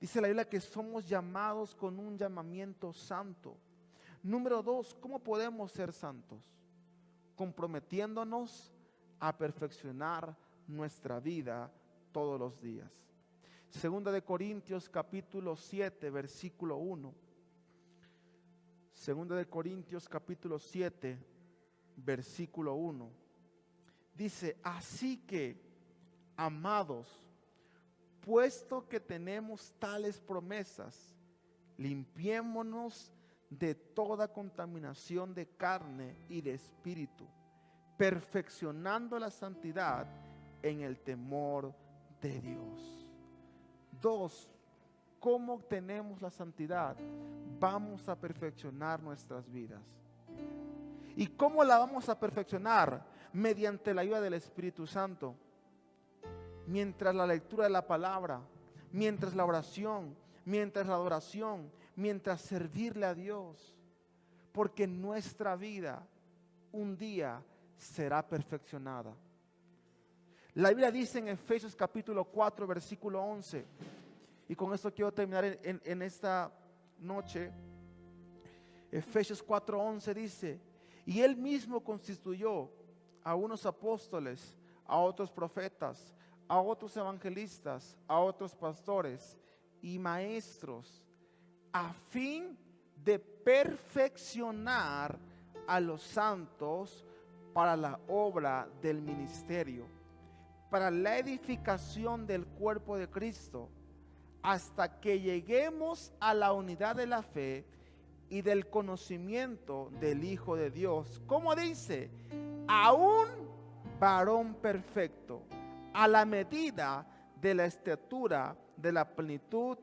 Dice la Biblia que somos llamados con un llamamiento santo. Número 2, ¿cómo podemos ser santos? Comprometiéndonos a perfeccionar nuestra vida todos los días. Segunda de Corintios capítulo 7, versículo 1. Segunda de Corintios capítulo 7, versículo 1. Dice, así que, amados, puesto que tenemos tales promesas, limpiémonos de toda contaminación de carne y de espíritu, perfeccionando la santidad en el temor de Dios. 2. ¿Cómo obtenemos la santidad? Vamos a perfeccionar nuestras vidas. ¿Y cómo la vamos a perfeccionar? Mediante la ayuda del Espíritu Santo. Mientras la lectura de la palabra, mientras la oración, mientras la adoración, mientras servirle a Dios. Porque nuestra vida un día será perfeccionada. La Biblia dice en Efesios capítulo 4, versículo 11, y con esto quiero terminar en esta noche. Efesios 4:11 dice, y Él mismo constituyó a unos apóstoles, a otros profetas, a otros evangelistas, a otros pastores y maestros, a fin de perfeccionar a los santos para la obra del ministerio, para la edificación del cuerpo de Cristo, hasta que lleguemos a la unidad de la fe y del conocimiento del Hijo de Dios. ¿Cómo dice? A un varón perfecto, a la medida de la estatura de la plenitud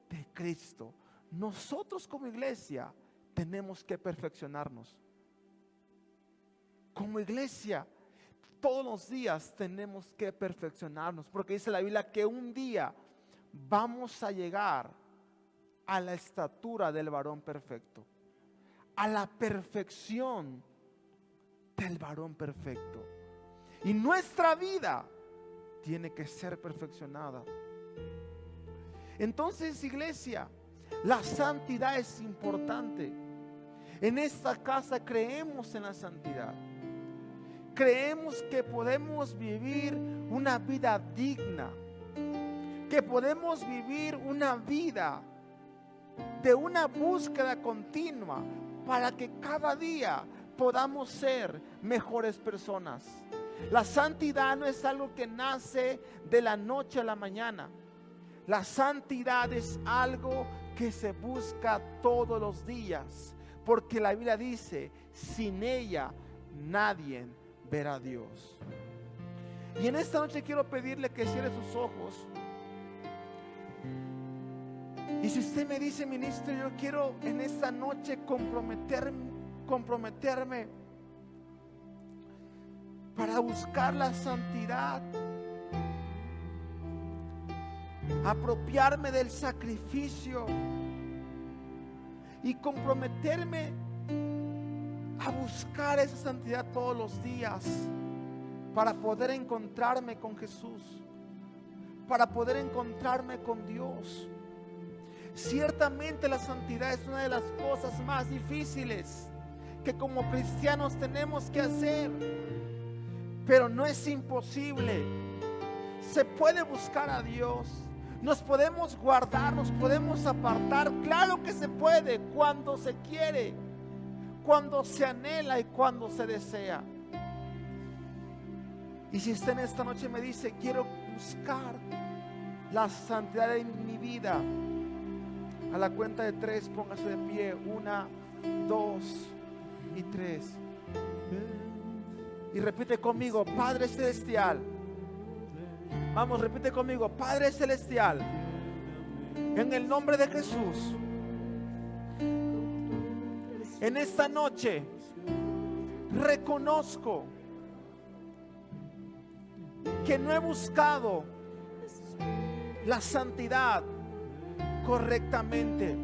de Cristo. Nosotros como iglesia tenemos que perfeccionarnos. Como iglesia, todos los días tenemos que perfeccionarnos, porque dice la Biblia que un día vamos a llegar a la estatura del varón perfecto, a la perfección del varón perfecto. Y nuestra vida tiene que ser perfeccionada. Entonces, iglesia, la santidad es importante. En esta casa creemos en la santidad. Creemos que podemos vivir una vida digna, que podemos vivir una vida de una búsqueda continua para que cada día podamos ser mejores personas. La santidad no es algo que nace de la noche a la mañana. La santidad es algo que se busca todos los días, porque la Biblia dice, sin ella nadie verá a Dios. Y en esta noche quiero pedirle que cierre sus ojos. Y si usted me dice, ministro, yo quiero en esta noche comprometerme para buscar la santidad, apropiarme del sacrificio y comprometerme a buscar esa santidad todos los días para poder encontrarme con Jesús, para poder encontrarme con Dios. Ciertamente la santidad es una de las cosas más difíciles que como cristianos tenemos que hacer, pero no es imposible. Se puede buscar a Dios, nos podemos guardar, nos podemos apartar. Claro que se puede, cuando se quiere, cuando se anhela y cuando se desea. Y si usted en esta noche me dice, quiero buscar la santidad en mi vida, a la cuenta de 3, póngase de pie. 1, 2 y 3. Y repite conmigo, Padre Celestial. Vamos, repite conmigo, Padre Celestial, en el nombre de Jesús, en esta noche reconozco que no he buscado la santidad correctamente.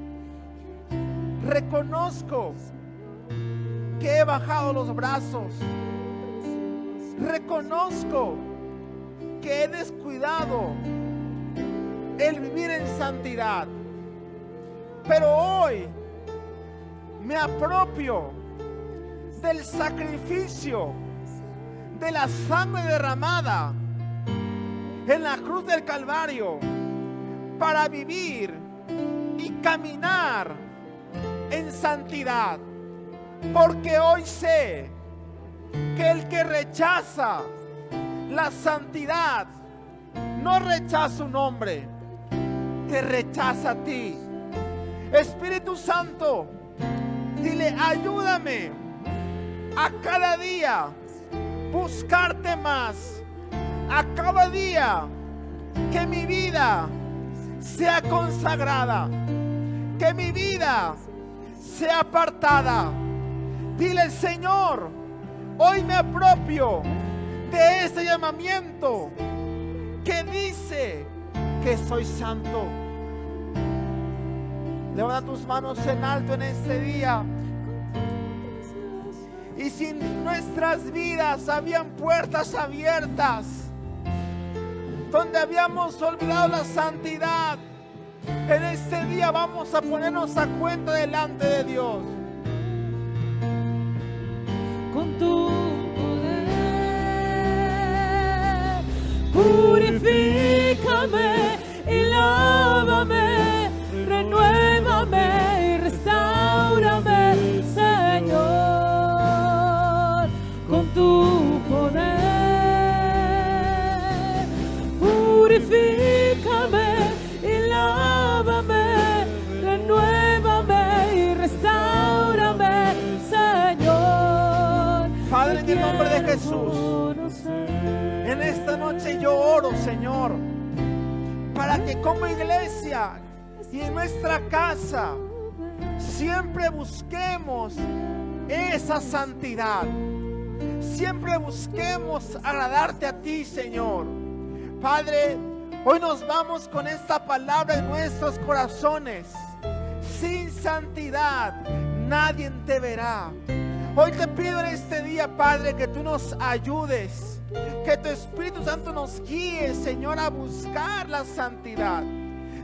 Reconozco que he bajado los brazos. Reconozco que he descuidado el vivir en santidad. Pero hoy me apropio del sacrificio de la sangre derramada en la cruz del Calvario para vivir y caminar en santidad. Porque hoy sé que el que rechaza la santidad no rechaza un hombre, te rechaza a ti. Espíritu Santo, dile: ayúdame a cada día buscarte más, a cada día que mi vida sea consagrada, que mi vida sea apartada. Dile: Señor, hoy me apropio de ese llamamiento que dice que soy santo. Levanta tus manos en alto en este día. Y si en nuestras vidas habían puertas abiertas donde habíamos olvidado la santidad, en este día vamos a ponernos a cuenta delante de Dios. Con tu poder, purifícame y lávame, renuévame y restáurame, Señor. Con tu poder, purifícame y lávame, renuévame y restáurame, Señor. Padre, en el nombre de Jesús, en esta noche yo oro, Señor, para que como iglesia y en nuestra casa siempre busquemos esa santidad. Siempre busquemos agradarte a ti, Señor. Padre, hoy nos vamos con esta palabra en nuestros corazones. Sin santidad nadie te verá. Hoy te pido en este día, Padre, que tú nos ayudes, que tu Espíritu Santo nos guíe, Señor, a buscar la santidad.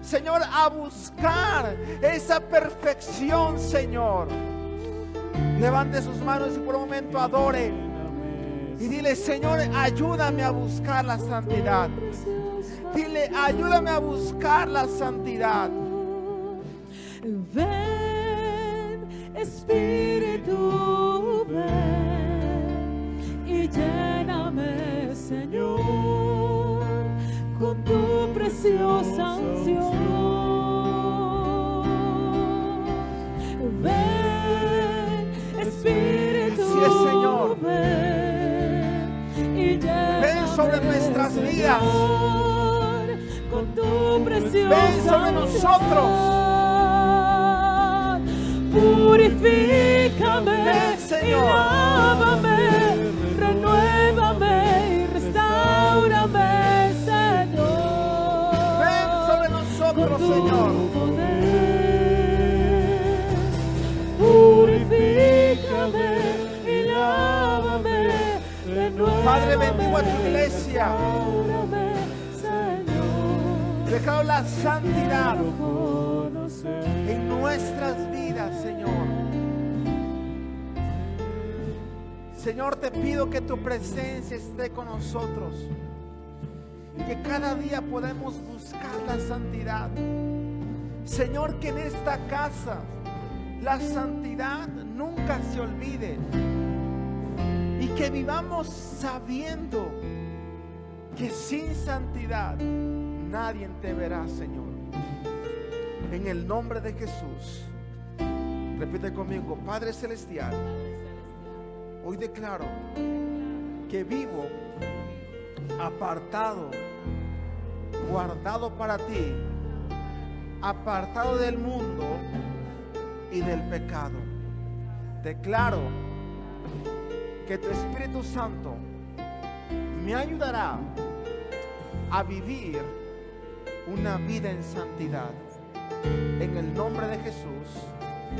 Señor, a buscar esa perfección, Señor. Levante sus manos y por un momento adore. Y dile: Señor, ayúdame a buscar la santidad. Dile: ayúdame a buscar la santidad. Ven, Espíritu, ven y lléname, Señor, con tu preciosa unción. Ven, Espíritu, Así es, Señor. ven y lléname, Ven sobre nuestras vidas. Señor, con tu preciosa Ven sobre nosotros. Purifícame, ven, Señor. y lávame, renuévame y restáurame, Señor. Ven sobre nosotros, Con tu Señor. poder, purifícame y lávame, renuévame. Padre, bendigo a tu iglesia. Restaúrame, Señor. Declaro la santidad Conocer. en nuestras vidas, Señor. Señor, te pido que tu presencia esté con nosotros y que cada día podamos buscar la santidad. Señor, que en esta casa la santidad nunca se olvide y que vivamos sabiendo que sin santidad nadie te verá, Señor. En el nombre de Jesús, repite conmigo: Padre Celestial, hoy declaro que vivo apartado, guardado para ti, apartado del mundo y del pecado. Declaro que tu Espíritu Santo me ayudará a vivir una vida en santidad. En el nombre de Jesús.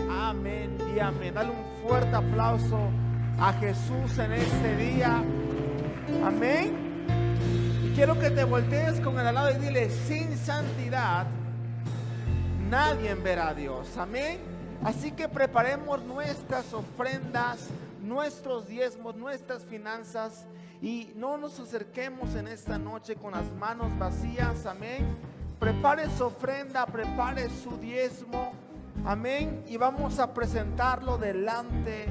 Amén y amén. Dale un fuerte aplauso a Jesús en este día. Amén. Y quiero que te voltees con el al lado y dile: sin santidad nadie verá a Dios. Amén. Así que preparemos nuestras ofrendas, nuestros diezmos, nuestras finanzas, y no nos acerquemos en esta noche con las manos vacías. Amén. Prepare su ofrenda, prepare su diezmo. Amén. Y vamos a presentarlo delante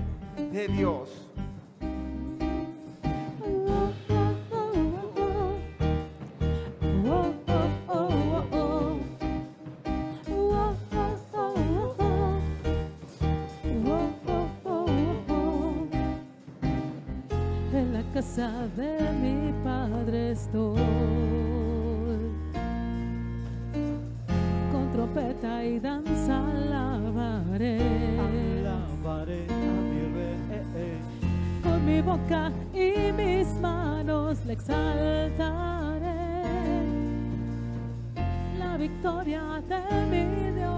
de Dios. En la casa de mi Padre estoy, con trompeta y danza alabaré, alabaré a mi Rey. con mi boca y mis manos le exaltaré, la victoria de mi Dios.